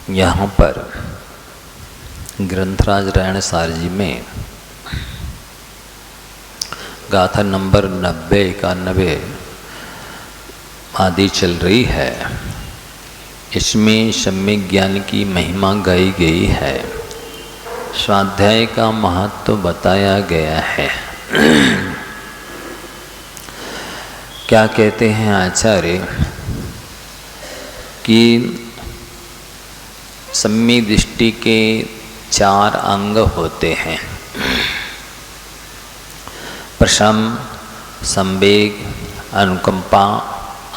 यहाँ पर ग्रंथराज रायण सार जी में गाथा नंबर 90, 91 आदि चल रही है। इसमें सम्यक ज्ञान की महिमा गाई गई है, स्वाध्याय का महत्व बताया गया है। क्या कहते हैं आचार्य कि सम्यक दृष्टि के 4 अंग होते हैं, प्रशम, संवेग, अनुकंपा,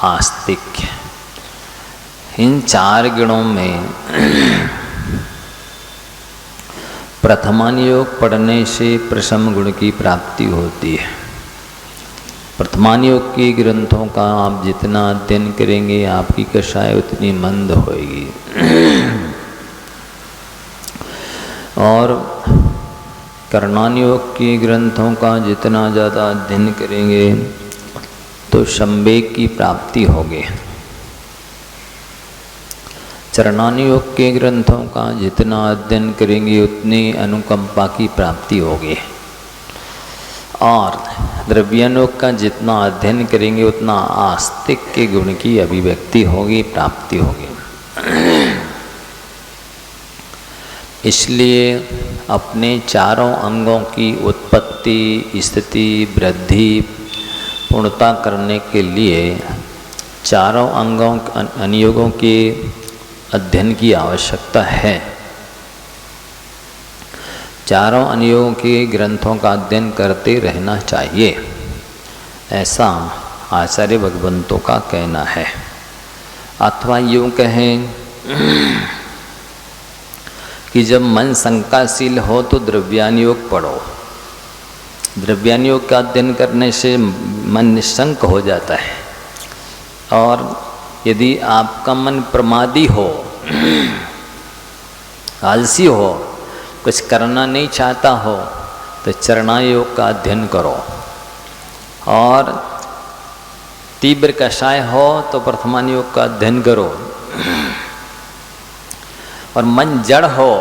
आस्तिक्य। इन 4 गुणों में प्रथमानुयोग पढ़ने से प्रशम गुण की प्राप्ति होती है। प्रथमानुयोग के ग्रंथों का आप जितना अध्ययन करेंगे आपकी कषाय उतनी मंद होएगी। और कर्णानुयोग के ग्रंथों का जितना ज़्यादा अध्ययन करेंगे तो संवेग की प्राप्ति होगी। चरणानुयोग के ग्रंथों का जितना अध्ययन करेंगे उतनी अनुकंपा की प्राप्ति होगी। और द्रव्यानुयोग का जितना अध्ययन करेंगे उतना आस्तिक के गुण की अभिव्यक्ति होगी, प्राप्ति होगी। इसलिए अपने चारों अंगों की उत्पत्ति, स्थिति, वृद्धि, पूर्णता करने के लिए चारों अंगों अनुयोगों के अध्ययन की आवश्यकता है। चारों अनुयोगों के ग्रंथों का अध्ययन करते रहना चाहिए, ऐसा आचार्य भगवंतों का कहना है। अथवा यूँ कहें कि जब मन शंकाशील हो तो द्रव्यानुयोग पढ़ो। द्रव्यानुयोग का अध्ययन करने से मन निशंक हो जाता है। और यदि आपका मन प्रमादी हो, आलसी हो, कुछ करना नहीं चाहता हो तो चरणायोग का अध्ययन करो। और तीव्र कषाय हो तो प्रथमानुयोग का अध्ययन करो। और मन जड़ हो,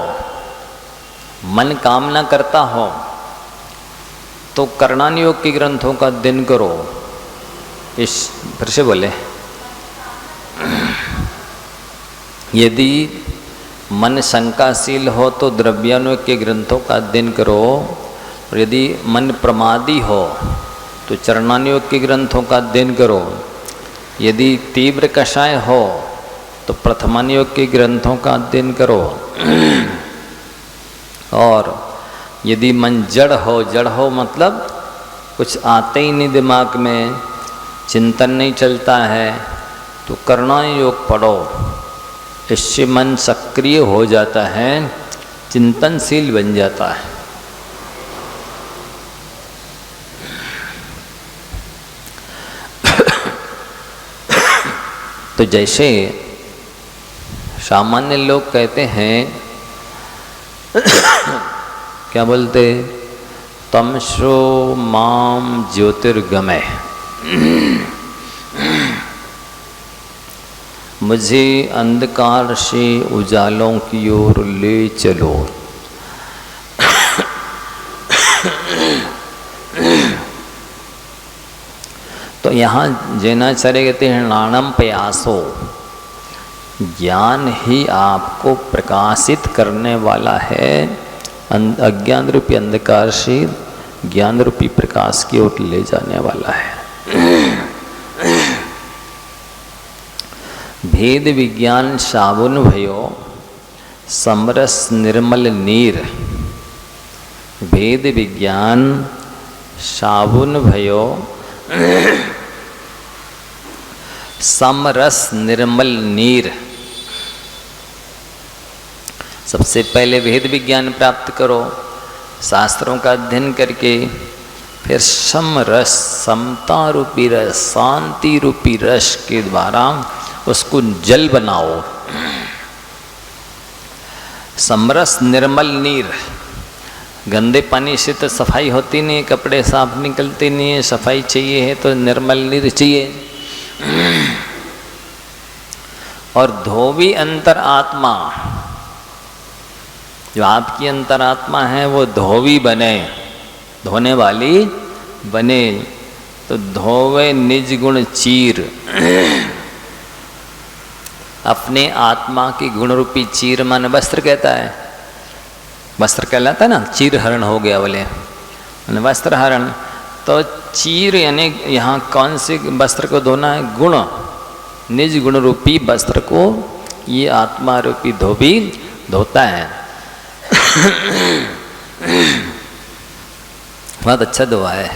मन कामना करता हो तो कर्णानुयोग के ग्रंथों का अध्ययन करो। इस फिर से बोले, यदि मन शंकाशील हो तो द्रव्यानुयोग के ग्रंथों का अध्ययन करो। और यदि मन प्रमादी हो तो चरणानुयोग के ग्रंथों का अध्ययन करो। यदि तीव्र कषाय हो तो प्रथमानुयोग के ग्रंथों का अध्ययन करो। और यदि मन जड़ हो मतलब कुछ आते ही नहीं दिमाग में, चिंतन नहीं चलता है, तो कर्णानुयोग पढ़ो। इससे मन सक्रिय हो जाता है, चिंतनशील बन जाता है। तो जैसे सामान्य लोग कहते हैं, क्या बोलते, तमसो माम ज्योतिर्गमय, मुझे अंधकार से उजालों की ओर ले चलो। तो यहाँ जैनाचार्य कहते हैं नाणम प्रयासो, ज्ञान ही आपको प्रकाशित करने वाला है। अज्ञान रूपी अंधकार से ज्ञान रूपी प्रकाश की ओर ले जाने वाला है। भेद विज्ञान साबुन भयो, समरस निर्मल नीर। भेद विज्ञान साबुन भयो, समरस निर्मल नीर। सबसे पहले भेद विज्ञान प्राप्त करो, शास्त्रों का अध्ययन करके फिर समरस, समता रूपी रस, शांति रूपी रस के द्वारा उसको जल बनाओ। समरस निर्मल नीर, गंदे पानी से तो सफाई होती नहीं, कपड़े साफ निकलते नहीं है, सफाई चाहिए है तो निर्मल नीर चाहिए। और धोबी अंतर आत्मा, जो आपकी अंतरात्मा है वो धोवी बने, धोने वाली बने। तो धोवे निज गुण चीर, अपने आत्मा की गुण रूपी चीर मन वस्त्र कहता है, वस्त्र कहलाता है ना, चीर हरण हो गया बोले वस्त्र हरण। तो चीर यानी यहाँ कौन से वस्त्र को धोना है? गुण, निज गुण रूपी वस्त्र को ये आत्मा रूपी धोबी धोता है। बहुत अच्छा दुआ है।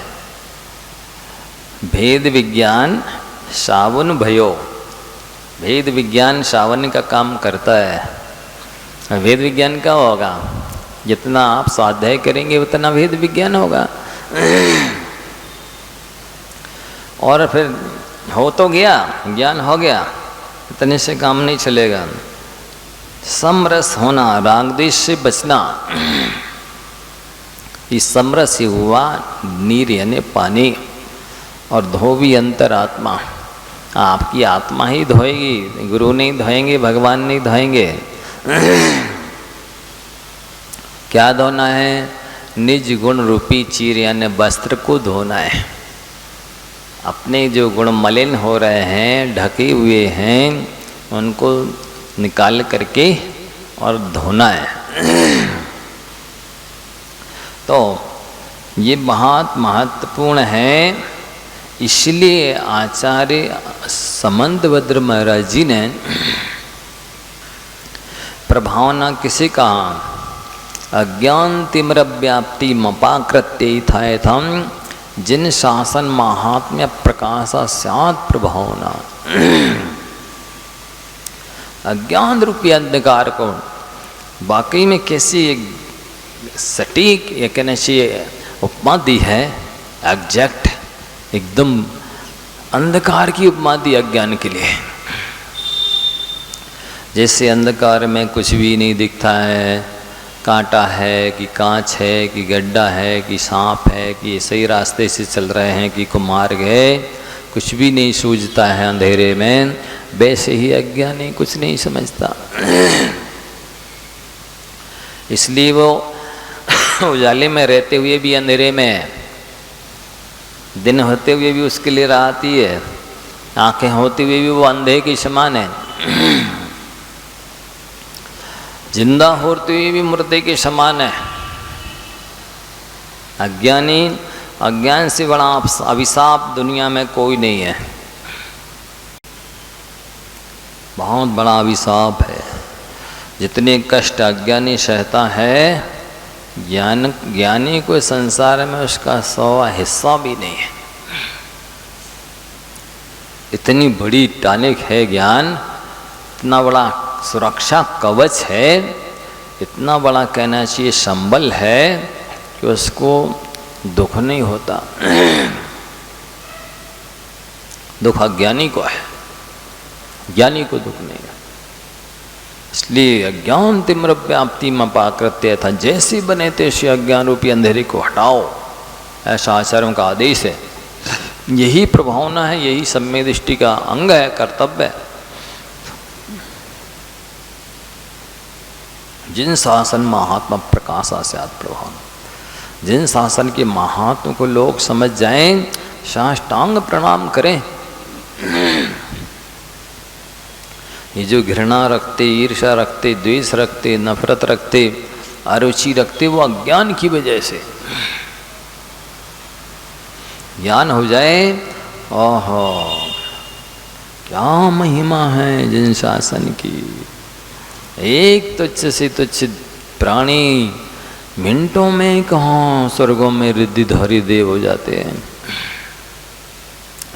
भेद विज्ञान सावन भयो, भेद विज्ञान सावन का काम करता है। वेद विज्ञान का होगा, जितना आप स्वाध्याय करेंगे उतना वेद विज्ञान होगा। और फिर हो तो गया, ज्ञान हो गया, इतने से काम नहीं चलेगा। समरस होना, राग द्वेष से बचना। इस समरस हुआ नीर यानी पानी, और धोबी अंतरात्मा, आपकी आत्मा ही धोएगी, गुरु नहीं धोएंगे, भगवान नहीं धोएंगे। क्या धोना है? निज गुण रूपी चीर यानी वस्त्र को धोना है। अपने जो गुण मलिन हो रहे हैं, ढके हुए हैं, उनको निकाल करके और धोना है। तो ये बहुत महत्वपूर्ण है। इसलिए आचार्य समंतभद्र महाराज जी ने प्रभावना किसे कहा? अज्ञान तिम्र व्याप्ति मपाकृत्य थायथम जिन शासन महात्म्य प्रकाशा स्यात् प्रभावना। अज्ञान रूपी अंधकार को वाकई में कैसी एक सटीक या कहना चाहिए उपमा दी है, एग्जैक्ट एकदम अंधकार की उपमा दी अज्ञान के लिए। जैसे अंधकार में कुछ भी नहीं दिखता है, कांटा है कि कांच है कि गड्ढा है कि सांप है कि सही रास्ते से चल रहे हैं कि कुमार्ग है, कुछ भी नहीं सूझता है अंधेरे में, वैसे ही अज्ञानी कुछ नहीं समझता। इसलिए वो उजाले में रहते हुए भी अंधेरे में, दिन होते हुए भी उसके लिए राह आती है, आंखें होते हुए भी वो अंधे के समान है, जिंदा होते हुए भी मुर्दे के समान है। अज्ञानी, अज्ञान से बड़ा अभिशाप दुनिया में कोई नहीं है, बहुत बड़ा अभिशाप है। जितने कष्ट अज्ञानी सहता है, ज्ञानी को संसार में उसका 100वां हिस्सा भी नहीं है। इतनी बड़ी टानिक है ज्ञान, इतना बड़ा सुरक्षा कवच है, इतना बड़ा कहना चाहिए संबल है कि उसको दुख नहीं होता। दुख अज्ञानी को है, ज्ञानी को दुख नहीं है। इसलिए अज्ञान तिम्र व्याप्ति में पाकृत्य था, जैसे बने तैसे अज्ञान रूपी अंधेरे को हटाओ, ऐसा आचार्यों का आदेश है। यही प्रभावना है, यही सम्य दृष्टि का अंग है, कर्तव्य है। जिन शासन महात्मा प्रकाशा स्यात् प्रभावना, जिन शासन के महात्म को लोग समझ जाएं, साष्टांग प्रणाम करें। ये जो घृणा रखते, ईर्ष्या रखते, द्वेष रखते, नफरत रखते, अरुचि रखते, वो अज्ञान की वजह से। ज्ञान हो जाए, ओहो क्या महिमा है जिन शासन की। एक तुच्छ से तुच्छ प्राणी मिनटों में कहाँ स्वर्गों में रिद्धिधारी देव हो जाते हैं।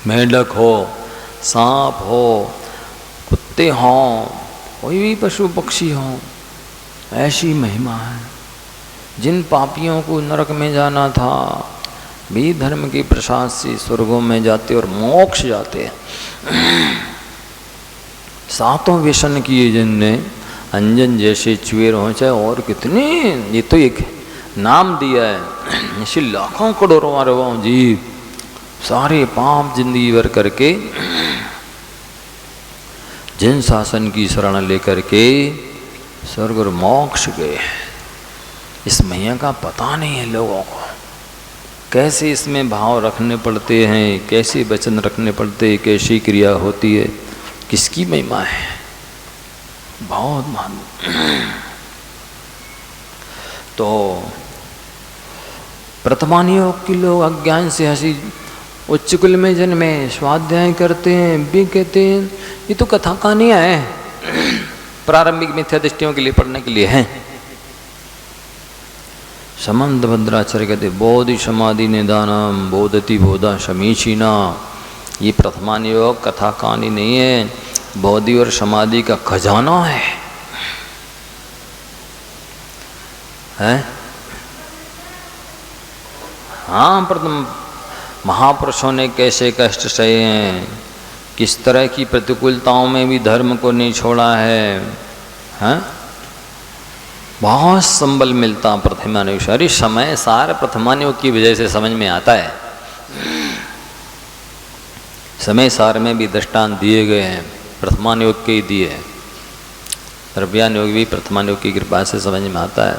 मेंढक हो, सांप हो, कुत्ते हों, कोई भी पशु पक्षी हों, ऐसी महिमा है। जिन पापियों को नरक में जाना था, भी धर्म के प्रसाद से स्वर्गों में जाते और मोक्ष जाते हैं। सातों व्यसन किए जिनने, अंजन जैसे चुएर हो, चाहे और कितने, ये तो एक नाम दिया है। इसी लाखों करोड़ों अरबों जीव सारे पाप जिंदगी भर करके जिन शासन की शरण लेकर के स्वर्ग और मोक्ष गए, इस मैया का पता नहीं है लोगों को, कैसे इसमें भाव रखने पड़ते हैं, कैसे वचन रखने पड़ते हैं, कैसी क्रिया होती है, किसकी महिमा है, बहुत मान। तो प्रथमान योग के लोग अज्ञान से हंसी उच्च कुल में जन्मे, स्वाध्याय करते हैं भी कहते हैं ये तो कथा कहानियाँ हैं, प्रारंभिक मिथ्या दृष्टियों के लिए पढ़ने के लिए है। समंत भद्राचार्य कहते बोधि समाधि निदानम बोधति बोधा समीचीना, ये प्रथमान योग कथा कहानी नहीं है, बोधि और समाधि का खजाना है, हैं? हाँ, प्रथम महापुरुषों ने कैसे कष्ट सहे हैं, किस तरह की प्रतिकूलताओं में भी धर्म को नहीं छोड़ा है, हैं? बहुत संबल मिलता प्रथमान योग। अरे समय सार प्रथमान योग की वजह से समझ में आता है। समय सार में भी दृष्टांत दिए गए हैं, प्रथमान योग के ही दिए हैं। द्रव्यान योग भी प्रथमान योग की कृपा से समझ में आता है।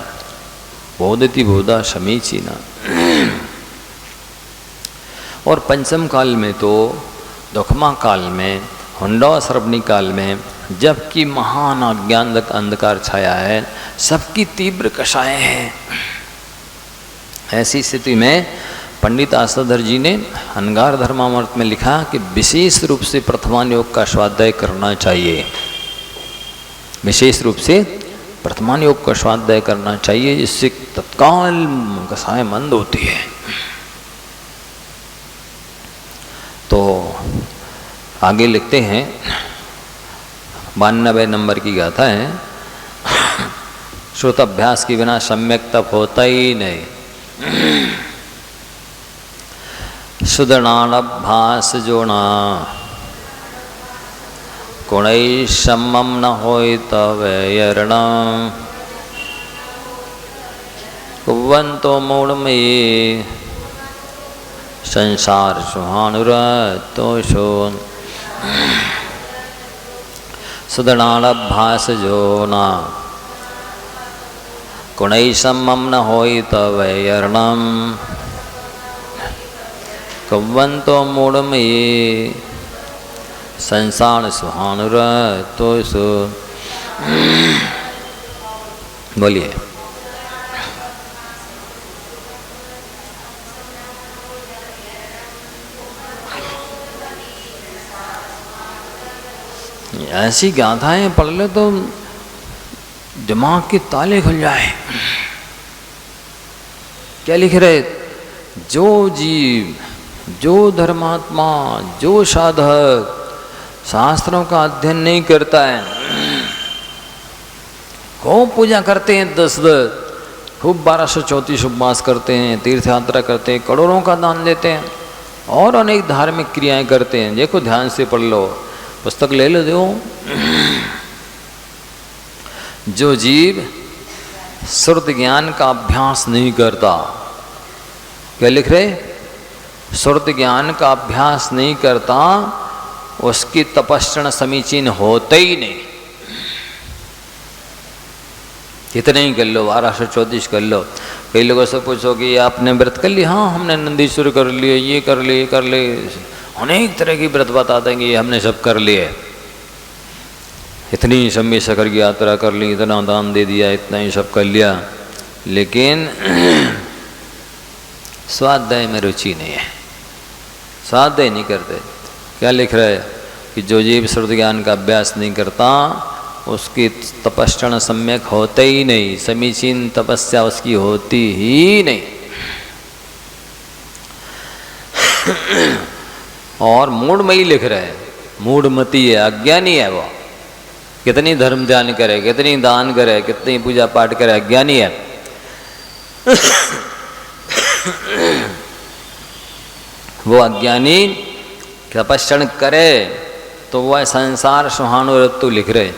बोधति बोधा समीचीना। और पंचम काल में तो दुखमा काल में, हुंडा श्रवणी काल में, जबकि महान अज्ञान अंधकार छाया है, सबकी तीव्र कषाएं हैं, ऐसी स्थिति में पंडित आसाधर जी ने अंगार धर्मामृत में लिखा कि विशेष रूप से प्रथमान योग का स्वाध्याय करना चाहिए, विशेष रूप से प्रथमान योग का स्वाध्याय करना चाहिए, जिससे तत्काल कषाएं मंद होती है। तो आगे लिखते हैं, 92 नंबर की गाथा है, श्रुत अभ्यास के बिना सम्यक तप होता ही नहीं। सुदृढ़ अभ्यास जोना गुणै सम्मम न होय तव यरण कुवंतो मूढ़मयी संसार सुहानुरतोषो। सुदृढ़ अभ्यास जोना गुणै सम्मम न होय तव यरणम कुवंतो मूढ़मयी संसार सुहानुरतोषो। बोलिए। ऐसी गाथाएं पढ़ ले तो दिमाग के ताले खुल जाए। क्या लिख रहे, जो जीव, जो धर्मात्मा, जो साधक शास्त्रों का अध्ययन नहीं करता है, खूब पूजा करते हैं, 10 खूब 1234 उपवास करते हैं, तीर्थ यात्रा करते हैं, करोड़ों का दान देते हैं और अनेक धार्मिक क्रियाएं करते हैं। देखो ध्यान से पढ़ लो, पुस्तक ले लो। दो जो जीव श्रुत ज्ञान का अभ्यास नहीं करता, क्या लिख रहे, श्रुत ज्ञान का अभ्यास नहीं करता, उसकी तपस्या समीचीन होते ही नहीं। कितने ही कर लो, 1234 कर लो। कई लोगों से पूछो कि आपने व्रत कर लिया? हाँ, हमने नंदीश्वर कर लिए, ये कर लिए, ये कर लिए, अनेक तरह की व्रत बता देंगे, ये हमने सब कर लिए, इतनी शम्मी शकर की यात्रा कर ली, इतना दान दे दिया, इतना ही सब कर लिया, लेकिन स्वाध्याय में रुचि नहीं है, स्वाध्याय नहीं करते। क्या लिख रहा है कि जो जीव श्रुत ज्ञान का अभ्यास नहीं करता, उसकी तपस्या सम्यक होते ही नहीं, समीचीन तपस्या उसकी होती ही नहीं। और मूढ़मयी लिख रहे हैं, मूढ़मती है, अज्ञानी है वो। कितनी धर्म ध्यान करे, कितनी दान करे, कितनी पूजा पाठ करे, अज्ञानी है। वो अज्ञानी तपस्या करे तो वह संसार सुहानुरतु लिख रहे।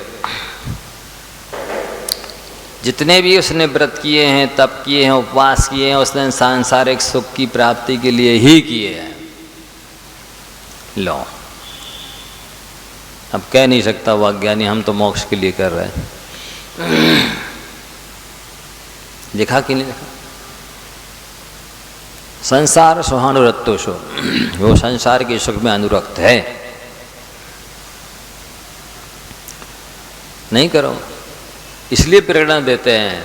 जितने भी उसने व्रत किए हैं, तप किए हैं, उपवास किए हैं, उसने सांसारिक सुख की प्राप्ति के लिए ही किए हैं। लो, अब कह नहीं सकता वो अज्ञानी हम तो मोक्ष के लिए कर रहे हैं। लिखा कि नहीं लिखा? संसार सुहानुरक्तोषु, वो संसार के सुख में अनुरक्त है। नहीं करो, इसलिए प्रेरणा देते हैं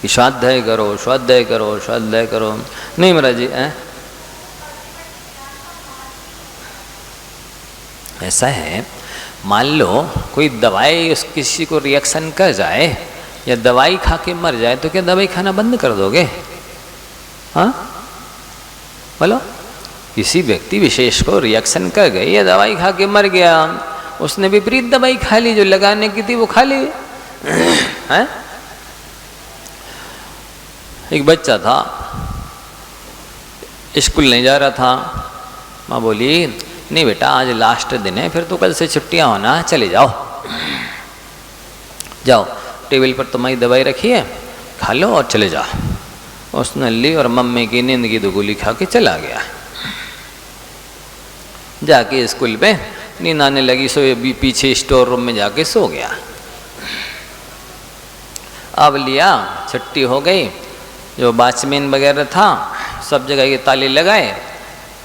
कि स्वाध्याय करो, स्वाध्याय करो, स्वाध्याय करो। नहीं महाराज जी, ऐसा है, मान लो कोई दवाई उस किसी को रिएक्शन कर जाए या दवाई खा के मर जाए, तो क्या दवाई खाना बंद कर दोगे? हाँ बोलो, किसी व्यक्ति विशेष को रिएक्शन कर गई या दवाई खा के मर गया, उसने विपरीत दवाई खा ली, जो लगाने की थी वो खा ली। हैं? एक बच्चा था, स्कूल नहीं जा रहा था, माँ बोली नहीं बेटा आज लास्ट दिन है, फिर तो कल से छुट्टियां होना, चले जाओ, जाओ टेबल पर तुम्हारी दवाई रखी है, खा लो और चले जाओ। उसने ली और मम्मी की नींद की 2 गोली खा के चला गया। जाके स्कूल पे नींद आने लगी, सो भी पीछे स्टोर रूम में जाके सो गया। अब लिया, छुट्टी हो गई, जो वॉचमैन वगैरह था सब जगह के ताले लगाए,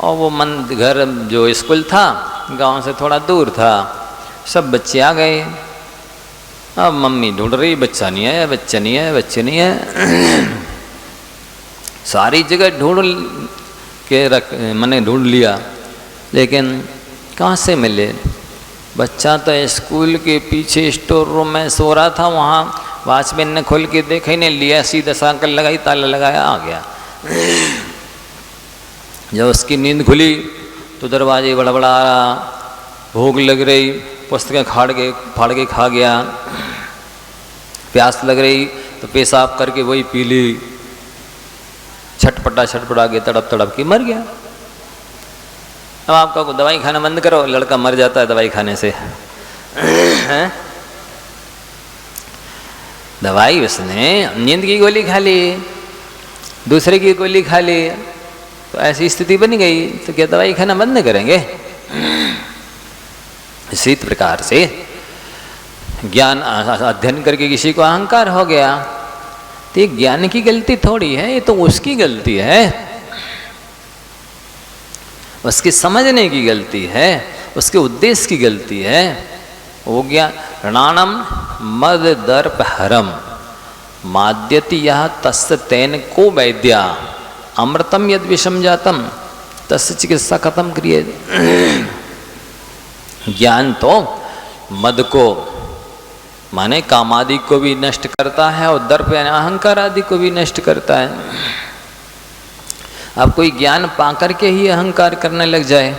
और वो घर जो स्कूल था गांव से थोड़ा दूर था, सब बच्चे आ गए। अब मम्मी ढूंढ रही, बच्चा नहीं है, बच्चा नहीं है, बच्चे नहीं है। सारी जगह मैंने ढूंढ लिया, लेकिन कहाँ से मिले? बच्चा तो स्कूल के पीछे स्टोर रूम में सो रहा था, वहाँ वॉचमैन ने खोल के देखा ही नहीं, लिया सीधा साइकिल लगाई, ताला लगाया, आ गया। जब उसकी नींद खुली तो दरवाजे बड़बड़ा रहा, भूख लग रही, पुस्तकें फाड़ के खा गया, प्यास लग रही तो पेशाब करके वही पी ली, छटपटा के तड़प के मर गया। अब आपका दवाई खाना बंद करो, लड़का मर जाता है दवाई खाने से। हैं? दवाई उसने नींद की गोली खा ली, दूसरे की गोली खा ली, तो ऐसी स्थिति बन गई, तो क्या दवाई खाना बंद करेंगे? इसी प्रकार से ज्ञान अध्ययन करके किसी को अहंकार हो गया, तो ये ज्ञान की गलती थोड़ी है, ये तो उसकी गलती है, उसकी समझने की गलती है, उसके उद्देश्य की गलती है। वो ज्ञान ऋणानम मद दर्प हरम माद्यति यह तस्य तेन को वैद्या अमृतम यद विषम जातम तस्य चिकित्सा खत्म क्रिय। ज्ञान तो मद को माने काम आदि को भी नष्ट करता है, और दर्प यानी अहंकार आदि को भी नष्ट करता है। अब कोई ज्ञान पाकर के ही अहंकार करने लग जाए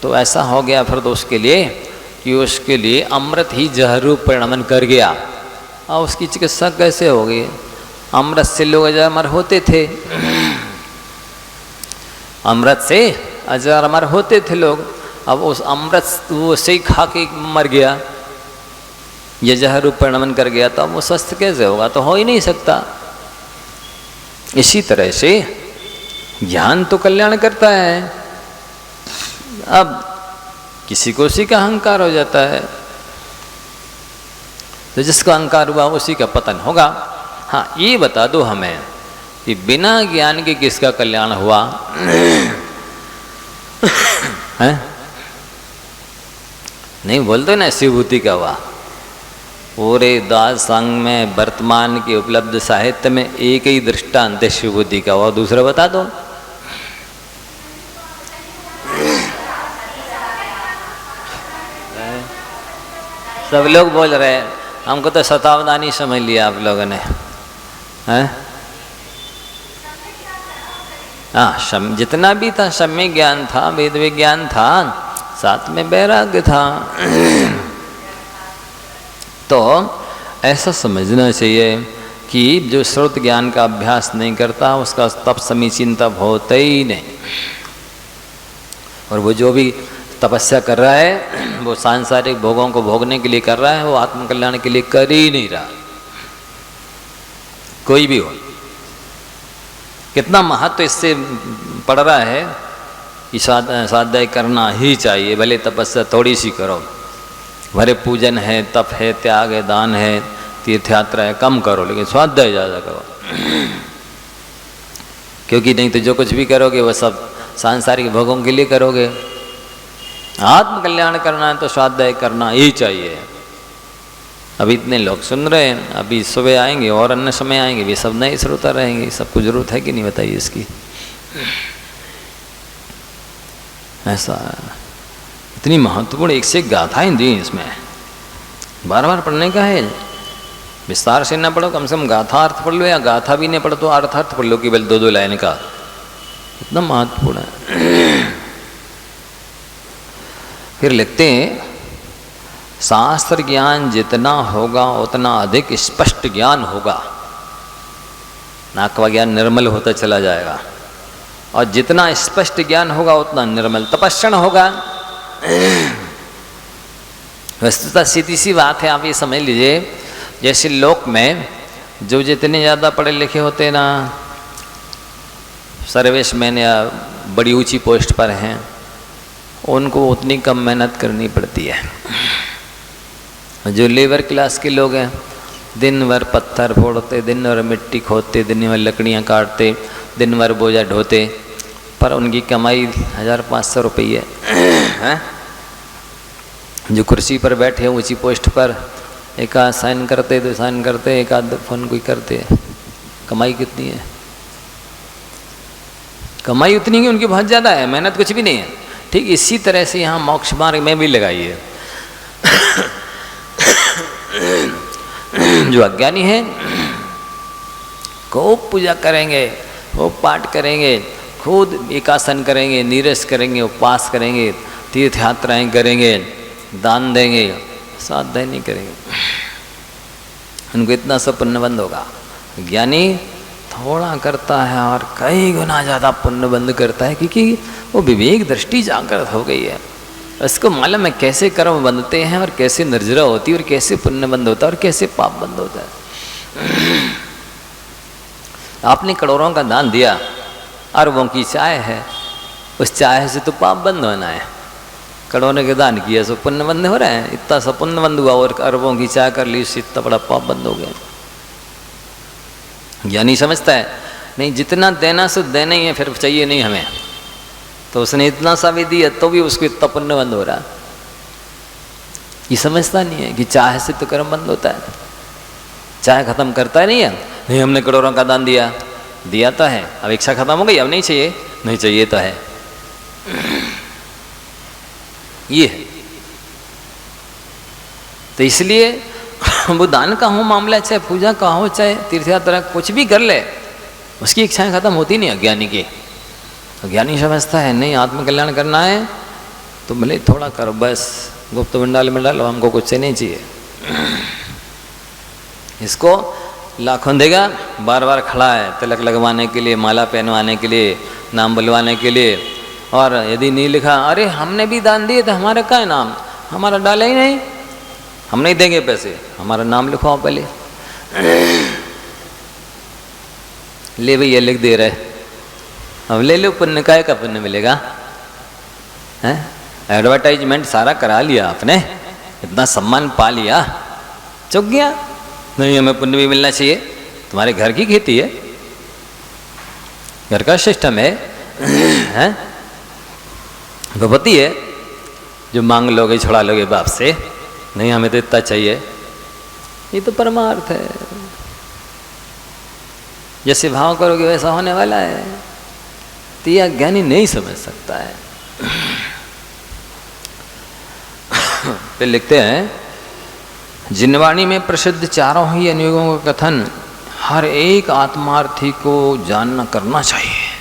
तो ऐसा हो गया फिर तो उसके लिए कि उसके लिए अमृत ही जहर रूप परिणमन कर गया। और उसकी चिकित्सा कैसे होगी? अमृत से लोग अजर होते थे, अमृत से अजर अमर होते थे लोग, अब उस अमृत वो से ही खा के मर गया, ये जहर रूप परिणमन कर गया, तो अब वो स्वस्थ कैसे होगा? तो हो ही नहीं सकता। इसी तरह से ज्ञान तो कल्याण करता है, अब किसी को उसी का अहंकार हो जाता है, तो जिसका अहंकार हुआ उसी का पतन होगा। हाँ ये बता दो हमें कि बिना ज्ञान के किसका कल्याण हुआ? है? नहीं बोलते ना शिवभूति का हुआ। पूरे दास संघ में वर्तमान के उपलब्ध साहित्य में एक ही दृष्टांत शिवभूति का हुआ, दूसरा बता दो। सब लोग बोल रहे हैं, हमको तो शतावधानी समझ लिया आप लोगों ने, हैं? हाँ जितना भी था सम्य ज्ञान था, वेद विज्ञान था, साथ में वैराग्य था। तो ऐसा समझना चाहिए कि जो श्रुत ज्ञान का अभ्यास नहीं करता उसका तप समीचीन तप होता ही नहीं, और वो जो भी तपस्या कर रहा है वो सांसारिक भोगों को भोगने के लिए कर रहा है, वो आत्मकल्याण के लिए कर ही नहीं रहा। कोई भी हो, कितना महत्व इससे पड़ रहा है कि स्वाध्याय करना ही चाहिए, भले तपस्या थोड़ी सी करो, भले पूजन है, तप है, त्याग है, दान है, तीर्थ यात्रा है, कम करो, लेकिन स्वाध्याय ज़्यादा करो। क्योंकि नहीं तो जो कुछ भी करोगे वो सब सांसारिक भोगों के लिए करोगे। आत्म कल्याण करना है तो स्वाध्याय करना ही चाहिए। अभी इतने लोग सुन रहे हैं, अभी सुबह आएंगे और अन्य समय आएंगे, वे सब नए श्रोता रहेंगे। सबको जरूरत है कि नहीं बताइए इसकी? ऐसा इतनी महत्वपूर्ण एक से एक गाथाएं दी इसमें, बार बार पढ़ने का है। विस्तार से ना पढ़ो, कम से कम गाथा अर्थ पढ़ लो, या गाथा भी नहीं पढ़ो तो अर्थ पढ़ लो केवल 2-2 लाइन का। इतना महत्वपूर्ण है। फिर लिखते हैं शास्त्र ज्ञान जितना होगा उतना अधिक स्पष्ट ज्ञान होगा। नाक का ज्ञान निर्मल होता चला जाएगा, और जितना स्पष्ट ज्ञान होगा उतना निर्मल तपस्ण होगा। वस्तुतः सीधी सी बात है, आप ये समझ लीजिए, जैसे लोक में जो जितने ज़्यादा पढ़े लिखे होते ना, सर्विसमैन या बड़ी ऊंची पोस्ट पर हैं, उनको उतनी कम मेहनत करनी पड़ती है। जो लेबर क्लास के लोग हैं, दिन भर पत्थर फोड़ते, दिन भर मिट्टी खोदते, दिन भर लकड़ियाँ काटते, दिन भर बोझा ढोते, पर उनकी कमाई 1500 रुपये है। जो कुर्सी पर बैठे ऊंची पोस्ट पर, एक आध साइन करते, 2 साइन करते, एक आध फोन कोई करते, कमाई कितनी है? कमाई उतनी ही उनकी बहुत ज़्यादा है, मेहनत कुछ भी नहीं है। ठीक इसी तरह से यहाँ मोक्ष मार्ग में भी लगाइए। जो अज्ञानी है खूब पूजा करेंगे, खूब पाठ करेंगे, खुद एकासन करेंगे, नीरस करेंगे, उपवास करेंगे, तीर्थ यात्राएँ करेंगे, दान देंगे, स्वाध्याय नहीं करेंगे, उनको इतना सब पुण्यबंध होगा। ज्ञानी थोड़ा करता है और कई गुना ज़्यादा पुण्यबंध करता है, क्योंकि वो विवेक दृष्टि जागृत हो गई है। उसको मालूम है कैसे कर्म बंधते हैं और कैसे निर्जरा होती है और कैसे पुण्य बंद होता है और कैसे पाप बंद होता है। आपने करोड़ों का दान दिया, अरबों की चाय है, उस चाय से तो पाप बंद होना है। करोड़ों के दान किया सो पुण्य बंद हो रहा है, इतना सा पुण्य बंद हुआ और अरबों की चाय कर ली, उससे इतना बड़ा पाप बंद हो गया। ज्ञानी समझता है नहीं, जितना देना सो देना ही है, फिर चाहिए नहीं हमें। तो उसने इतना सा भी दिया तो भी उसको इतना पुण्य बंद हो रहा। ये समझता नहीं है कि चाय से तो कर्म बंद होता है, चाय खत्म करता नहीं है। नहीं, हमने करोड़ों का दान दिया, दिया तो है, अब इच्छा खत्म हो गई, अब नहीं चाहिए, नहीं चाहिए तो है। ये है। तो इसलिए वो दान का हो मामला, चाहे पूजा का हो, चाहे तीर्थ यात्रा, कुछ भी कर ले, उसकी इच्छाएं खत्म होती नहीं अज्ञानी की। ज्ञानी समझता है नहीं, आत्मकल्याण करना है तो भले थोड़ा करो, बस गुप्त भंडार में डालो, हमको कुछ से नहीं चाहिए। इसको लाखों देगा, बार बार खड़ा है तिलक लगवाने के लिए, माला पहनवाने के लिए, नाम बुलवाने के लिए। और यदि नहीं लिखा, अरे हमने भी दान दिए तो हमारा क्या है नाम, हमारा डाला ही नहीं, हम नहीं देंगे पैसे, हमारा नाम लिखवाओ पहले। ले भैया लिख दे रहे, अब ले लो, पुण्य का पुण्य मिलेगा? हैं? एडवर्टाइजमेंट सारा करा लिया आपने, इतना सम्मान पा लिया, चुक गया। नहीं, हमें पुण्य भी मिलना चाहिए, तुम्हारे घर की खेती है, घर का सिस्टम है, हैं? भगवती है जो मांग लोगे, छुड़ा लोगे बाप से, नहीं हमें तो इतना चाहिए। ये तो परमार्थ है, जैसे भाव करोगे वैसा होने वाला है। तो यह ज्ञानी नहीं समझ सकता है। फिर लिखते हैं, जिनवाणी में प्रसिद्ध चारों ही अनुयोगों का कथन हर एक आत्मार्थी को जानना करना चाहिए।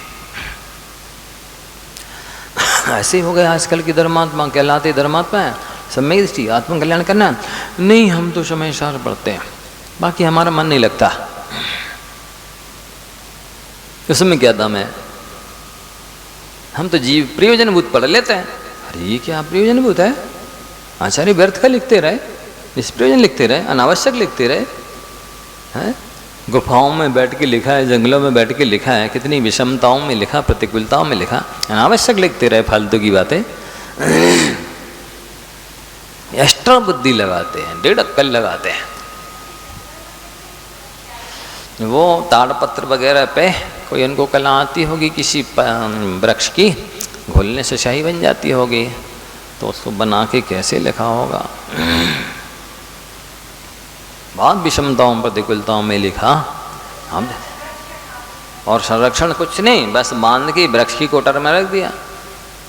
ऐसे हो गए आजकल के धर्मात्मा, कहलाते धर्मात्मा है, समय दृष्टि आत्मकल्याण करना नहीं, हम तो समय सार पढ़ते हैं, बाकी हमारा मन नहीं लगता, उसमें क्या दम है, हम तो जीव प्रयोजनभूत पढ़ लेते हैं। अरे ये क्या प्रयोजनभूत है? आचार्य व्यर्थ का लिखते रहे, निष्प्रयोजन लिखते रहे, अनावश्यक लिखते रहे हैं। गुफाओं में बैठ के लिखा है, जंगलों में बैठ के लिखा है, कितनी विषमताओं में लिखा, प्रतिकूलताओं में लिखा, अनावश्यक लिखते रहे, फालतू की बातें। एक्स्ट्रा बुद्धि लगाते हैं, 1.5 अक्कल लगाते हैं। वो ताड़पत्र वगैरह पे कोई उनको कला आती होगी किसी वृक्ष की, घोलने से शाही बन जाती होगी, तो उसको बना के कैसे लिखा होगा। बहुत विषमताओं प्रतिकूलताओं में लिखा हम, और संरक्षण कुछ नहीं, बस बांध के वृक्ष की कोटर में रख दिया।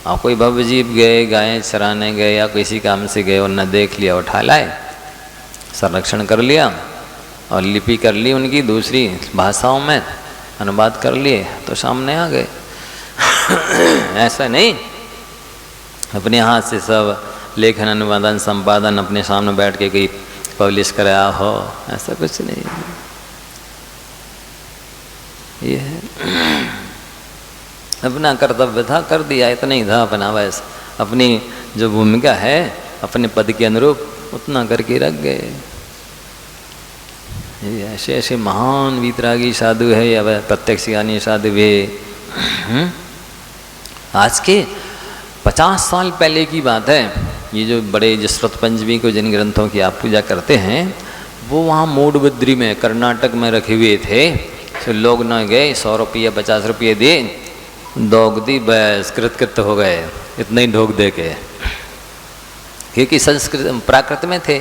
और कोई भव्य जीव गए, गायें चराने गए या किसी काम से गए, उन्हें देख लिया, उठा लाए, संरक्षण कर लिया और लिपि कर ली उनकी दूसरी भाषाओं में, अनुवाद कर लिए तो सामने आ गए। ऐसा नहीं अपने हाथ से सब लेखन अनुवादन संपादन अपने सामने बैठ के कहीं पब्लिश कराया हो, ऐसा कुछ नहीं। ये है अपना कर्तव्य था, कर दिया, इतना ही था अपना, बस अपनी जो भूमिका है अपने पद के अनुरूप उतना करके रख गए। ऐसे ऐसे महान वीतरागी साधु है या प्रत्यक्ष ज्ञानी साधु वे। आज के 50 साल पहले की बात है, ये जो बड़े जसरत पंचमी को जिन ग्रंथों की आप पूजा करते हैं वो वहाँ मूडबिद्री में कर्नाटक में रखे हुए थे। तो लोग न गए, 100 रुपये 50 रुपये दिए, दोग दी, बस कृतकृत हो गए, इतना ही ढोक दे के, क्योंकि संस्कृत प्राकृत में थे,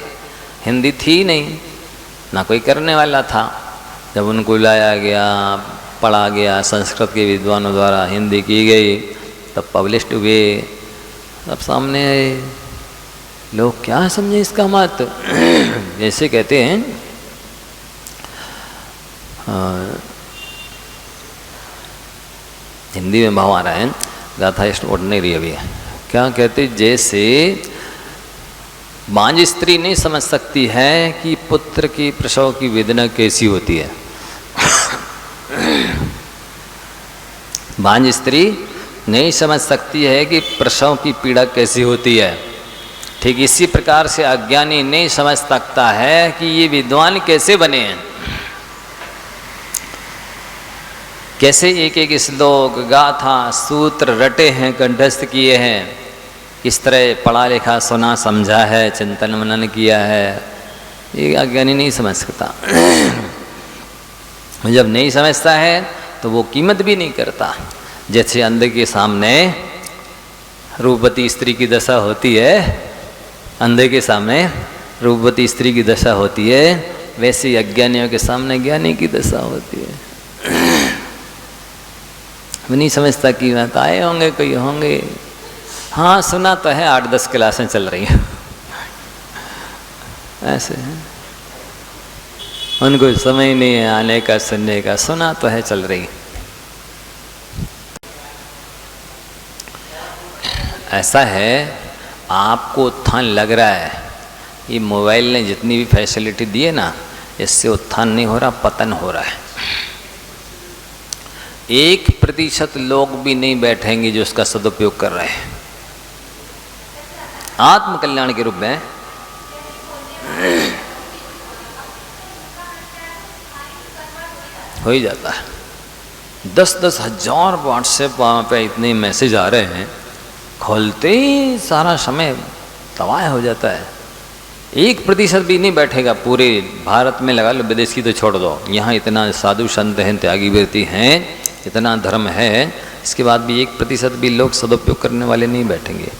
हिंदी थी नहीं, ना कोई करने वाला था। जब उनको लाया गया, पढ़ा गया, संस्कृत के विद्वानों द्वारा हिंदी की गई, तब पब्लिश्ड हुए, तब सामने आए। लोग क्या समझे इसका मत। जैसे कहते हैं हिंदी में भाव आ रहा है, गाथा एक्स्ट्राऑर्डिनरी अभी, क्या कहते, जैसे बांझ स्त्री नहीं समझ सकती है कि पुत्र की प्रसव की वेदना कैसी होती है। बांझ स्त्री नहीं समझ सकती है कि प्रसव की पीड़ा कैसी होती है, ठीक इसी प्रकार से अज्ञानी नहीं समझ सकता है कि ये विद्वान कैसे बने हैं, कैसे एक एक श्लोक गाथा सूत्र रटे हैं, कंठस्थ किए हैं, किस तरह पढ़ा लिखा सुना समझा है, चिंतन मनन किया है, ये अज्ञानी नहीं समझ सकता। जब नहीं समझता है तो वो कीमत भी नहीं करता। जैसे अंधे के सामने रूपवती स्त्री की दशा होती है, अंधे के सामने रूपवती स्त्री की दशा होती है, वैसे ही अज्ञानियों के सामने ज्ञानी की दशा होती है। वो नहीं समझता कि बात आए होंगे कोई होंगे, हाँ सुना तो है, 8-10 क्लासें चल रही हैं, ऐसे है, उनको समय नहीं है आने का सुनने का, सुना तो है चल रही। ऐसा है, आपको उत्थान लग रहा है, ये मोबाइल ने जितनी भी फैसिलिटी दी है ना, इससे उत्थान नहीं हो रहा, पतन हो रहा है। 1% लोग भी नहीं बैठेंगे जो उसका सदुपयोग कर रहे हैं आत्म कल्याण के रूप में। हो ही जाता है, 10-10 हज़ार व्हाट्सएप वहाँ पे इतने मैसेज आ रहे हैं, खोलते ही सारा समय तबाह हो जाता है। 1% भी नहीं बैठेगा पूरे भारत में, लगा लो, विदेश की तो छोड़ दो, यहाँ इतना साधु संत हैं, त्यागी व्यक्ति हैं, इतना धर्म है, इसके बाद भी 1% भी लोग सदुपयोग करने वाले नहीं बैठेंगे।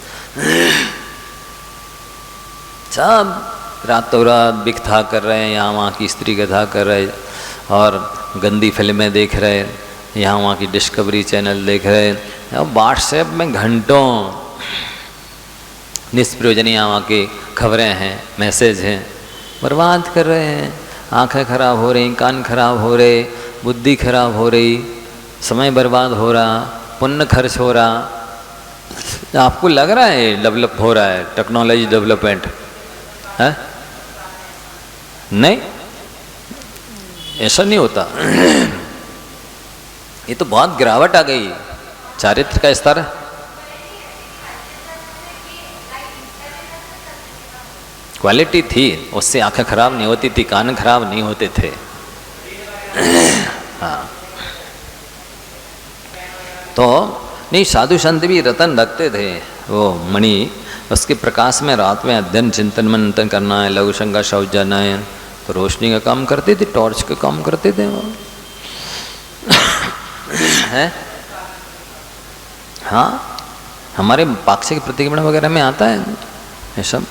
सब रातों रात बिकथा कर रहे हैं, यहाँ वहाँ की स्त्री कथा कर रहे, और गंदी फिल्में देख रहे, यहाँ वहाँ की डिस्कवरी चैनल देख रहे, व्हाट्सएप में घंटों निष्प्रयोजनीय वहाँ की खबरें हैं, मैसेज हैं, बर्बाद कर रहे हैं। आँखें खराब हो रही, कान खराब हो रहे, बुद्धि खराब हो रही, समय बर्बाद हो रहा, पुण्य खर्च हो रहा। आपको लग रहा है डेवलप हो रहा है, टेक्नोलॉजी डेवलपमेंट है? नहीं, ऐसा नहीं होता। ये तो बहुत गिरावट आ गई चारित्र का स्तर। क्वालिटी थी, उससे आंखें खराब नहीं होती थी, कान खराब नहीं होते थे। हाँ, तो नहीं, साधु संत भी रतन रखते थे, वो मणि, उसके प्रकाश में रात में अध्ययन चिंतन मनन करना है, लघु शंका शौच जाना है, तो रोशनी का काम करते थे, टॉर्च का काम करते थे वो है। हाँ, हमारे पाक्षिक प्रतिक्रमण वगैरह में आता है ये सब।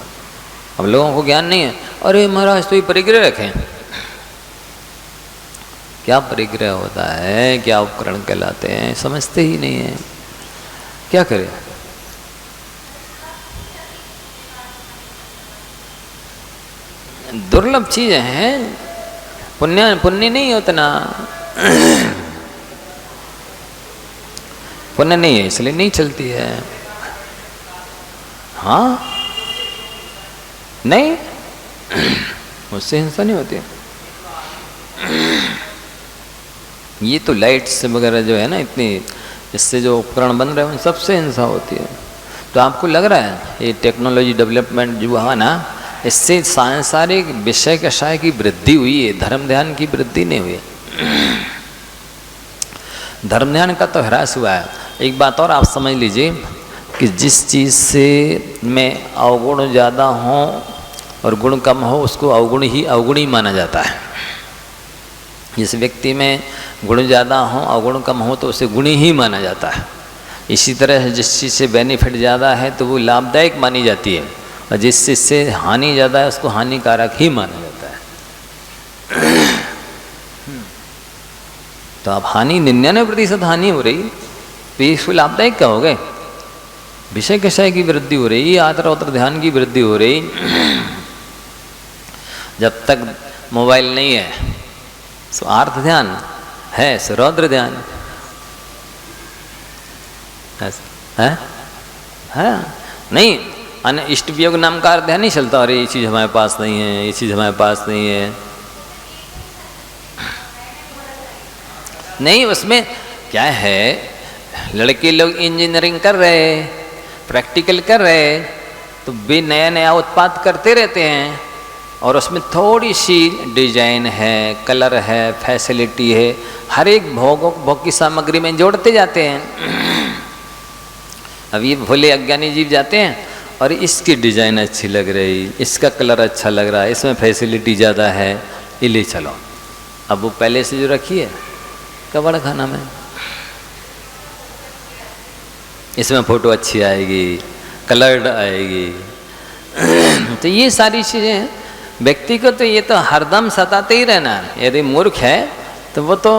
अब लोगों को ज्ञान नहीं है, अरे महाराज तो ये परिग्रह रखें। क्या परिग्रह होता है, क्या उपकरण कहलाते हैं, समझते ही नहीं है। क्या करें? दुर्लभ चीजें हैं, पुण्य पुण्य नहीं उतना पुण्य नहीं है इसलिए नहीं चलती है। हाँ नहीं, उससे हिंसा नहीं होती। ये तो लाइट्स वगैरह जो है ना, इतनी इससे जो उपकरण बन रहे हैं उन सबसे हिंसा होती है। तो आपको लग रहा है ये टेक्नोलॉजी डेवलपमेंट जो हुआ ना, इससे सांसारिक विषय कषाय की वृद्धि हुई है, धर्म ध्यान की वृद्धि नहीं हुई। धर्म ध्यान का तो ह्रास हुआ है। एक बात और आप समझ लीजिए कि जिस चीज़ से में अवगुण ज़्यादा हो और गुण कम हो, उसको अवगुण ही अवगुणी माना जाता है। जिस व्यक्ति में गुण ज़्यादा हो अवगुण कम हो तो उसे गुणी ही माना जाता है। इसी तरह जिस चीज़ से बेनिफिट ज़्यादा है तो वो लाभदायक मानी जाती है, और जिस चीज़ से हानि ज़्यादा है उसको हानिकारक ही माना जाता है। तो अब हानि 99% हानि हो रही, तो इसको लाभदायक कहोगे? विषय कषय की वृद्धि हो रही, आतर ध्यान की वृद्धि हो रही। जब तक मोबाइल नहीं है तो आर्थ ध्यान है, रौद्र ध्यान है नहीं। अन्य इष्ट वियोग नाम का ध्यान नहीं चलता, अरे ये चीज़ हमारे पास नहीं है, ये चीज़ हमारे पास नहीं है। नहीं, उसमें क्या है, लड़के लोग इंजीनियरिंग कर रहे, प्रैक्टिकल कर रहे, तो वे नया नया उत्पाद करते रहते हैं, और उसमें थोड़ी सी डिजाइन है, कलर है, फैसिलिटी है, हर एक भोग की सामग्री में जोड़ते जाते हैं। अब ये भोले अज्ञानी जीव जाते हैं और इसकी डिजाइन अच्छी लग रही, इसका कलर अच्छा लग रहा है, इसमें फैसिलिटी ज़्यादा है, ये ले चलो। अब वो पहले से जो रखी है कबाड़ खाना में, इसमें फ़ोटो अच्छी आएगी, कलर्ड आएगी। तो ये सारी चीज़ें व्यक्ति को तो ये तो हरदम सताते ही रहना। यदि मूर्ख है तो वो तो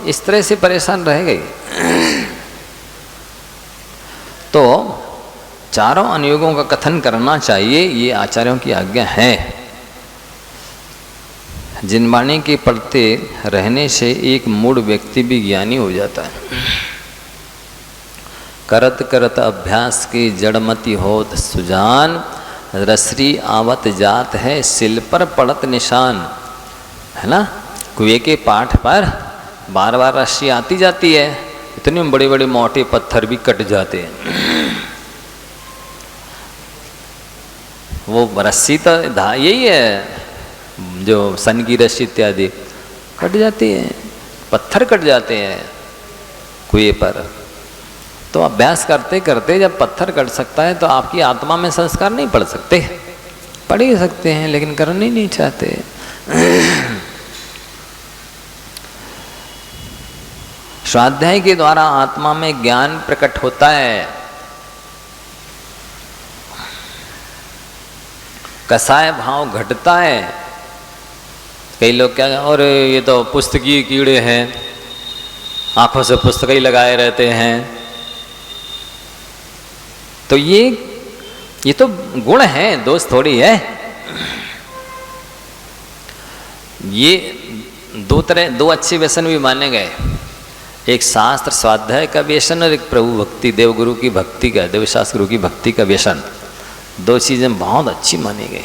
इस तरह से परेशान रहेगा ही। तो चारों अनुयोगों का कथन करना चाहिए, ये आचार्यों की आज्ञा है। जिनवाणी के पढ़ते रहने से एक मूढ़ व्यक्ति भी ज्ञानी हो जाता है। करत करत अभ्यास की जड़मति होत सुजान, रसरी आवत जात है सिल पर पड़त निशान। है ना, कुएं के पाठ पर बार बार रस्सी आती जाती है, इतने बड़े बड़े मोटे पत्थर भी कट जाते हैं। वो रस्सी तो यही है जो सन की रस्सी इत्यादि कट जाती है, पत्थर कट जाते हैं कुएं पर। तो अभ्यास करते करते जब पत्थर कट सकता है तो आपकी आत्मा में संस्कार नहीं पड़ सकते, पढ़ ही सकते हैं लेकिन करना ही नहीं चाहते। स्वाध्याय के द्वारा आत्मा में ज्ञान प्रकट होता है। कसाय भाव घटता है। कई लोग क्या, और ये तो पुस्तकीय कीड़े हैं, आंखों से पुस्तक ही लगाए रहते हैं। तो ये तो गुण है, दोष थोड़ी है। ये दो अच्छे व्यसन भी माने गए, एक शास्त्र स्वाध्याय का व्यसन और एक प्रभु भक्ति, देवगुरु की भक्ति का, देवशास्त्र गुरु की भक्ति का व्यसन। दो चीज़ें बहुत अच्छी मानी गई।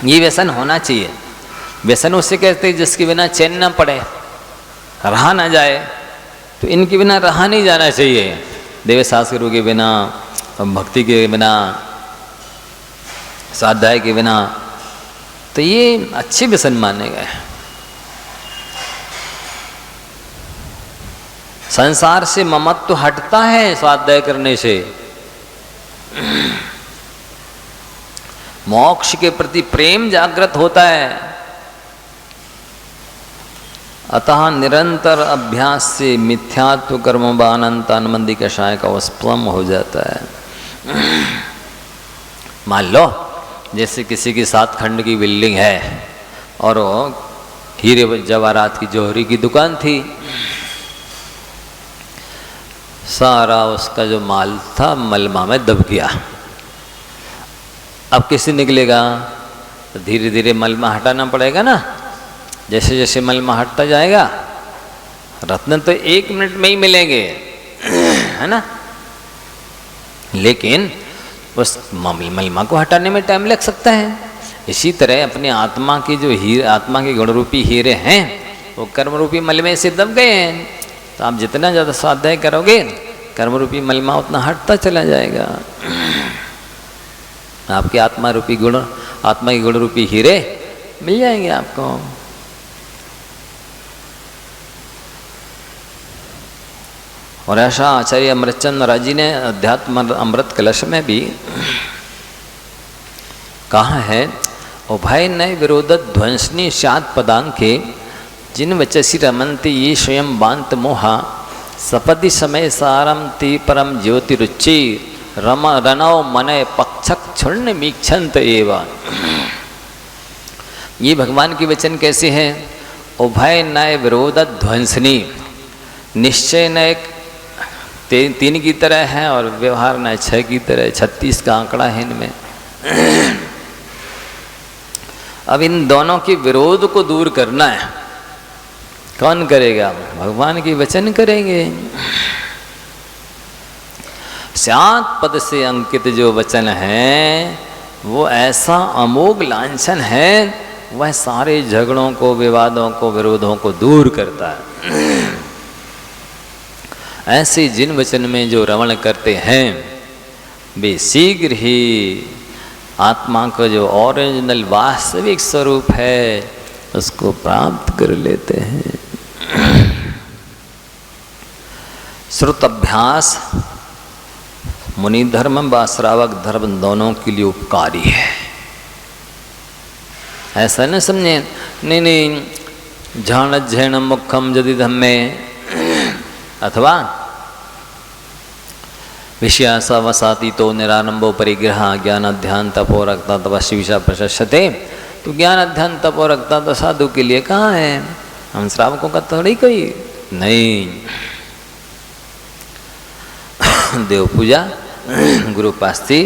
ये व्यसन होना चाहिए। व्यसन उसे कहते हैं जिसके बिना चैन ना पड़े, रहा ना जाए। तो इनके बिना रहा नहीं जाना चाहिए, देवशास्त्र गुरु के बिना, भक्ति के बिना, स्वाध्याय के बिना। तो ये अच्छे व्यसन माने गए। संसार से ममत्व हटता है स्वाध्याय करने से। मोक्ष के प्रति प्रेम जागृत होता है। अतः निरंतर अभ्यास से मिथ्यात्व कर्म बानंत अनुबंधी कषाय का वस्पम हो जाता है। मान लो जैसे किसी की 7 खंड की बिल्डिंग है और वो हीरे जवाहरात की जौहरी की दुकान थी, सारा उसका जो माल था मलबा में दब गया। अब कैसे निकलेगा? तो धीरे धीरे मलबा हटाना पड़ेगा ना। जैसे जैसे मलबा हटता जाएगा, रत्न तो 1 मिनट में ही मिलेंगे, है ना, लेकिन उस मलबा को हटाने में टाइम लग सकता है। इसी तरह अपनी आत्मा की जो आत्मा के गुण रूपी हीरे हैं वो कर्म रूपी मलबे से दब गए हैं। तो आप जितना ज़्यादा स्वाध्याय करोगे कर्म रूपी मलबा उतना हटता चला जाएगा। आपके आत्मा के गुण रूपी हीरे मिल जाएंगे आपको। और ऐसा आचार्य अमृतचंद राजी ने अध्यात्म अमृत कलश में भी कहा है, उभय नय विरोध ध्वंसनी स्यात् पदांके जिन वचसी रमन्ति ये स्वयं बांत मोहा सपदि समय सारम ती परम ज्योति रुचि रम रनौ मनय पक्षक क्षुण्ण मीक्षंत एवं। ये भगवान के वचन कैसे हैं? उभय नय विरोध ध्वंसनी, निश्चय नय 3 की तरह है और व्यवहार नय 6 की तरह, 36 का आंकड़ा है इनमें। अब इन दोनों के विरोध को दूर करना है, कौन करेगा? भगवान के वचन करेंगे। स्यात् पद से अंकित जो वचन है वो ऐसा अमोघ लांछन है, वह सारे झगड़ों को, विवादों को, विरोधों को दूर करता है। ऐसे जिन वचन में जो रमण करते हैं वे शीघ्र ही आत्मा का जो ओरिजिनल वास्तविक स्वरूप है उसको प्राप्त कर लेते हैं। श्रुत अभ्यास मुनि धर्म व श्रावक धर्म दोनों के लिए उपकारी है। ऐसा न समझे, नहीं झाण झेण मुखम यदि धम्मे अथवा विषयासा वसाती तो निरारंभो परिग्रह ज्ञान अध्यान तपो रक्ता तपस्विषा प्रशस्यते। तो ज्ञान अध्यान तपो रक्ता तो साधु के लिए कहाँ है? हम श्रावकों का थोड़ी कोई नहीं। देव पूजा, गुरुपास्ति,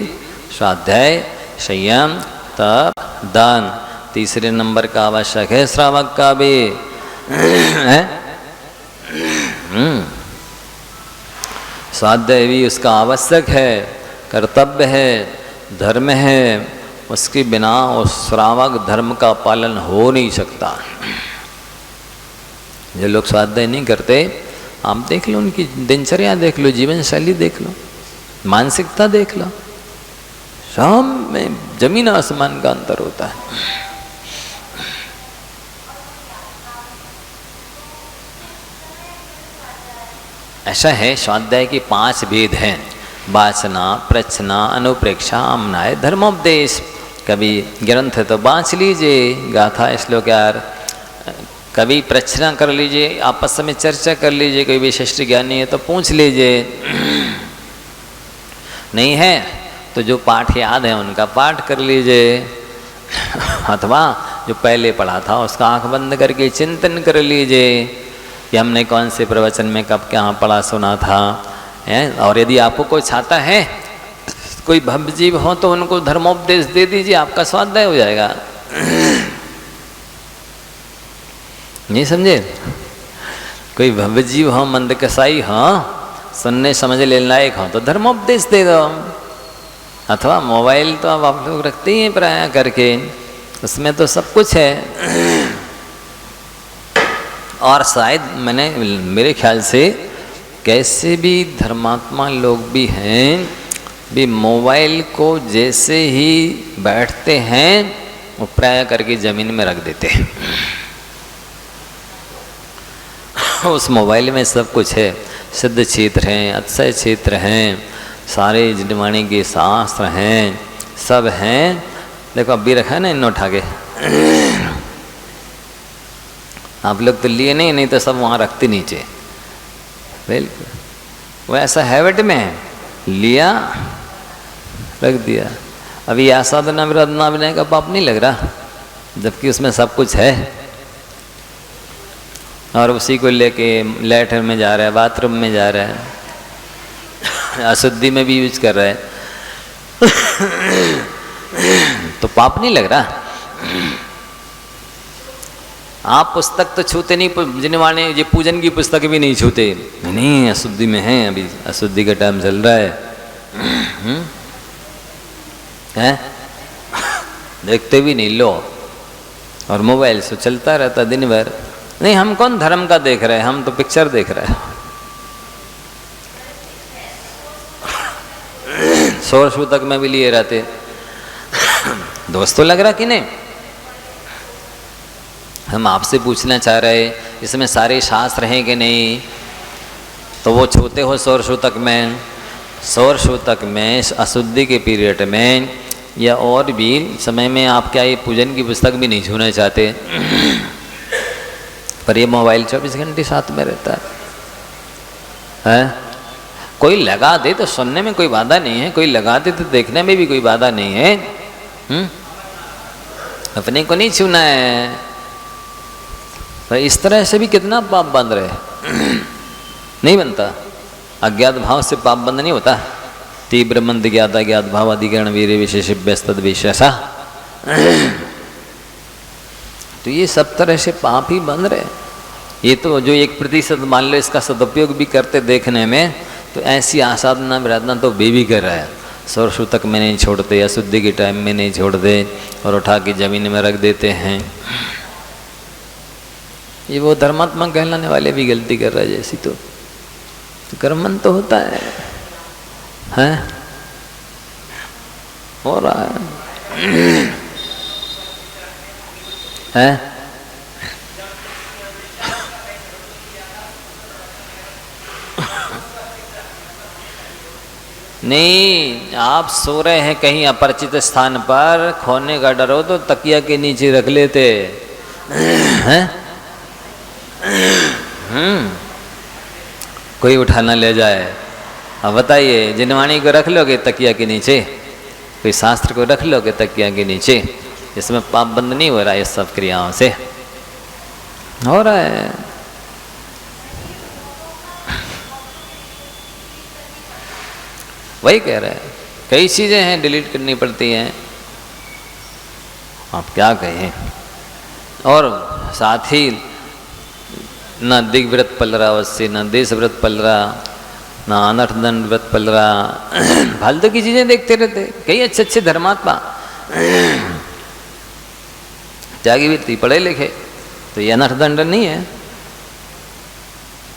स्वाध्याय, संयम, तप, दान 3 नंबर का आवश्यक है श्रावक का भी है। स्वाध्याय भी उसका आवश्यक है, कर्तव्य है, धर्म है। उसके बिना उस श्रावक धर्म का पालन हो नहीं सकता। जो लोग स्वाध्याय नहीं करते, आप देख लो, उनकी दिनचर्या देख लो, जीवन शैली देख लो, मानसिकता देख लो, सब में जमीन आसमान का अंतर होता है। ऐसा है, स्वाध्याय के 5 भेद हैं: वाचना, प्रच्छना, अनुप्रेक्षा, आमनाय, धर्मोपदेश। कभी ग्रंथ तो बाँच लीजिए, गाथा श्लोकार, कभी प्रच्छना कर लीजिए, आपस में चर्चा कर लीजिए, कोई विशिष्ट ज्ञानी है तो पूछ लीजिए, नहीं है तो जो पाठ याद है उनका पाठ कर लीजिए, अथवा जो पहले पढ़ा था उसका आंख बंद करके चिंतन कर लीजिए कि हमने कौन से प्रवचन में कब क्या पढ़ा सुना था। और यदि आपको कोई छाता है, कोई भव्य जीव हो तो उनको धर्मोपदेश दे दीजिए, आपका स्वाध्याय हो जाएगा। नहीं समझे? कोई भव्य जीव हो, मंद कसाई हो, सुनने समझ ले लायक हो तो धर्मोपदेश दे दो। अथवा मोबाइल तो अब आप लोग रखते ही हैं प्राय करके, उसमें तो सब कुछ है। और शायद मेरे ख्याल से कैसे भी धर्मात्मा लोग भी हैं, भी मोबाइल को जैसे ही बैठते हैं वो प्राय करके ज़मीन में रख देते हैं। उस मोबाइल में सब कुछ है, सिद्ध क्षेत्र हैं, अक्षय क्षेत्र हैं, सारे जिनवाणी के शास्त्र हैं, सब हैं। देखो अब भी रखा है ना इन उठा के। आप लोग तो लिए नहीं तो सब वहाँ रखते नीचे। बिल्कुल वो ऐसा हैबिट में है, लिया रख दिया। अभी आसाधना विराधना बनाने का पाप नहीं लग रहा, जबकि उसमें सब कुछ है, और उसी को लेके लैट्रिन में जा रहा है, बाथरूम में जा रहा है, अशुद्धि में भी यूज कर रहा है, तो पाप नहीं लग रहा। आप पुस्तक तो छूते नहीं, जिनवाने ये पूजन की पुस्तक भी नहीं छूते, नहीं अशुद्धि में है, अभी अशुद्धि का टाइम चल रहा है? देखते भी नहीं लो, और मोबाइल से चलता रहता दिन भर। नहीं हम कौन धर्म का देख रहे हैं, हम तो पिक्चर देख रहे हैं। शोर सूतक में भी लिए रहते, दोस्तों लग रहा कि नहीं? हम आपसे पूछना चाह रहे इसमें सारे शास्त्र हैं कि नहीं, तो वो छूते हो शोर सूतक में? शोर सूतक में अशुद्धि के पीरियड में या और भी समय में आप क्या ये पूजन की पुस्तक भी नहीं छूना चाहते? पर ये मोबाइल 24 घंटे साथ में रहता है? कोई लगा दे तो सुनने में कोई बाधा नहीं है, कोई लगा दे तो देखने में भी कोई बाधा नहीं है। अपने को नहीं छूना है। पर इस तरह से भी कितना पाप बंध रहे नहीं बनता। अज्ञात भाव से पाप बंद नहीं होता। तीव्र मंद ज्ञाता ज्ञात भाव अधिकरण वीर विशेष व्यस्तद विशेषा, तो ये सब तरह से पाप ही बंध रहे। ये तो जो 1% मान लो इसका सदुपयोग भी करते देखने में, तो ऐसी आसाधना विराधना तो भी कर रहा है। शोर सूतक में नहीं छोड़ते, अशुद्धि के टाइम में नहीं छोड़ते, और उठा के जमीन में रख देते हैं। ये वो धर्मात्मा कहलाने वाले भी गलती कर रहा है जैसी, तो कर्मन तो होता है? हो रहा है? नहीं, आप सो रहे हैं कहीं अपरिचित स्थान पर, खोने का डर हो तो तकिया के नीचे रख लेते हैं। कोई उठा ना ले जाए। अब बताइए, जिनवाणी को रख लोगे तकिया के नीचे, कोई शास्त्र को रख लोगे तकिया के नीचे, इसमें पाप बंद नहीं हो रहा है? इस सब क्रियाओं से हो रहा है। वही कह रहे हैं, कई चीजें हैं डिलीट करनी पड़ती हैं, आप क्या कहें। और साथ ही न दिग्व्रत पल रहा उससे, न देश व्रत पल रहा, न अनर्थ दंड व्रत पल रहा। फालतू की चीजें देखते रहते कई अच्छे अच्छे धर्मात्मा, त्यागी व्यक्ति, पढ़े लिखे, तो ये अनर्थ दंड नहीं है,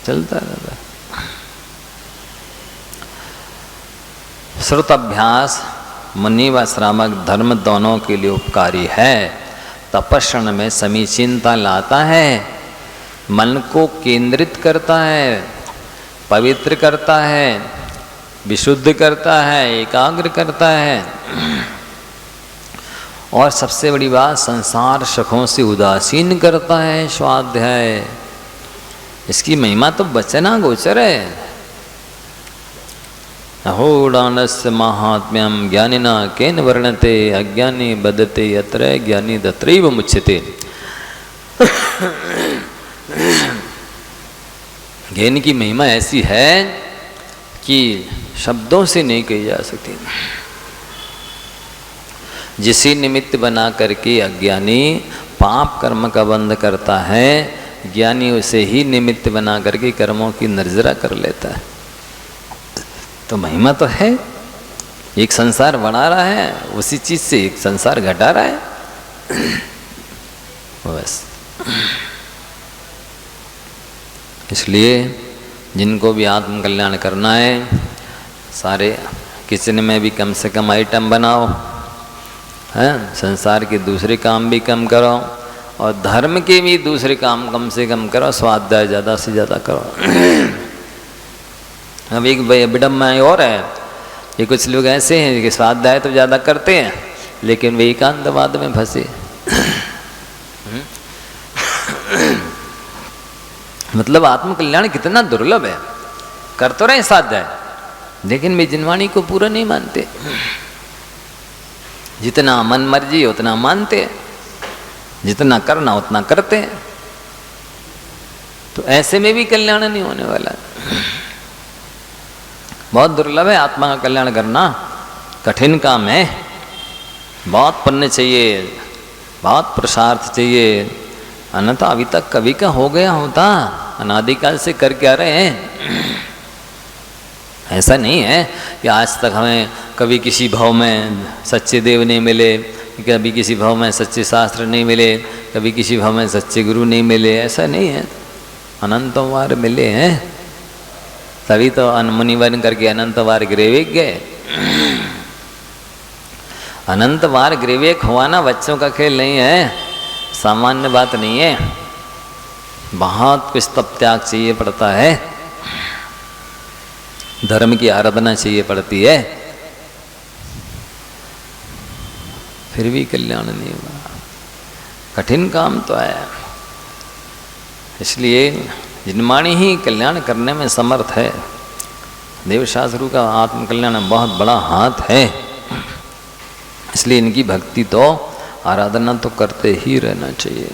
चलता रहता। श्रुताभ्यास मुनि व श्रामक धर्म दोनों के लिए उपकारी है। तपस्रण में समीचीनता लाता है, मन को केंद्रित करता है, पवित्र करता है, विशुद्ध करता है, एकाग्र करता है, और सबसे बड़ी बात संसार सुखों से उदासीन करता है। स्वाध्याय, इसकी महिमा तो वचना गोचर है। अहोडानस्य महात्म्यम ज्ञानिना केन वर्णते, अज्ञानी बदते यत्र ज्ञानी तत्रैव मुच्यते। ज्ञान की महिमा ऐसी है कि शब्दों से नहीं कही जा सकती। जिसे निमित्त बना करके अज्ञानी पाप कर्म का बंध करता है, ज्ञानी उसे ही निमित्त बना करके कर्मों की निर्जरा कर लेता है। तो महिमा तो है, एक संसार बना रहा है, उसी चीज से एक संसार घटा रहा है, बस। इसलिए जिनको भी आत्म कल्याण करना है, सारे किचन में भी कम से कम आइटम बनाओ, हैं, संसार के दूसरे काम भी कम करो, और धर्म के भी दूसरे काम कम से कम करो, स्वाध्याय ज़्यादा से ज़्यादा करो। अब एक विडम्बना और है, ये कुछ लोग ऐसे हैं कि स्वाध्याय तो ज़्यादा करते हैं, लेकिन वे एकांतवाद में फंसे। मतलब आत्मकल्याण कितना दुर्लभ है, कर तो रहे साध्य है, लेकिन वे जिनवाणी को पूरा नहीं मानते। जितना मन मर्जी उतना मानते, जितना करना उतना करते, तो ऐसे में भी कल्याण नहीं होने वाला। बहुत दुर्लभ है आत्मा का कल्याण करना, कठिन काम है, बहुत पुण्य चाहिए, बहुत पुरुषार्थ चाहिए, अन्यथा अभी तक कभी का हो गया होता, अनादिकाल से कर क्या रहे हैं। ऐसा नहीं है कि आज तक हमें कभी किसी भाव में सच्चे देव नहीं मिले, कभी किसी भाव में सच्चे शास्त्र नहीं मिले, कभी किसी भाव में सच्चे गुरु नहीं मिले, ऐसा नहीं है। अनंतों बार मिले हैं, तभी तो मुनिवन करके अनंत बार ग्रेवेक गए। अनंत बार ग्रेवेक हुआना बच्चों का खेल नहीं है, सामान्य बात नहीं है, बहुत कुछ तप त्याग चाहिए पड़ता है, धर्म की आराधना चाहिए पड़ती है, फिर भी कल्याण नहीं हुआ। कठिन काम तो है, इसलिए जिनवाणी ही कल्याण करने में समर्थ है। देवशास्त्रु का आत्मकल्याण में बहुत बड़ा हाथ है, इसलिए इनकी भक्ति तो आराधना तो करते ही रहना चाहिए।